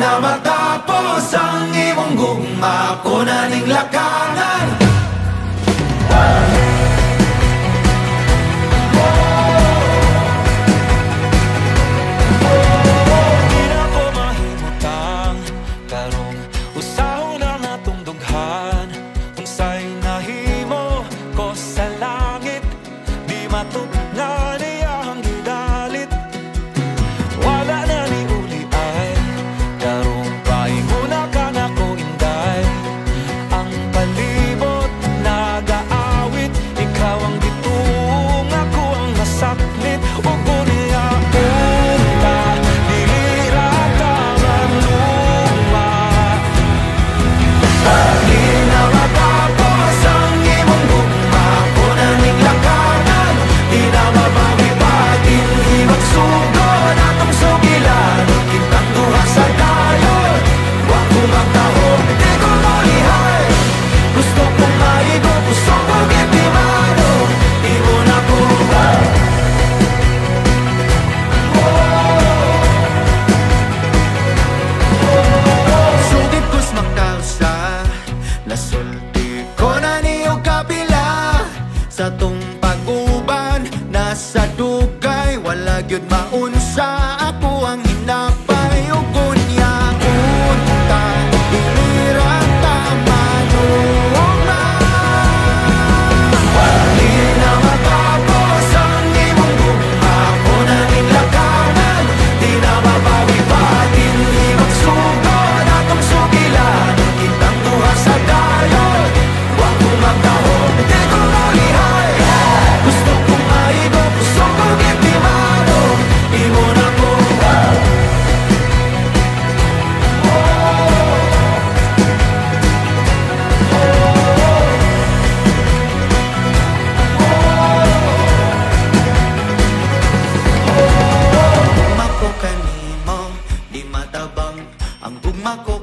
na matapos ang imong gugma, ko na ning lakanan. Nasulti ko na niyo kapila sa tong paguban, nasa dugay wala gyud maunsa ako ang hinapay ug gunya unta dilira ta manuma. Di na matapos ang imong gugma, ko na ning lakanan. Di na mabawi pa din imong sugod atong sugilan, kitang duha sa ang gugma ko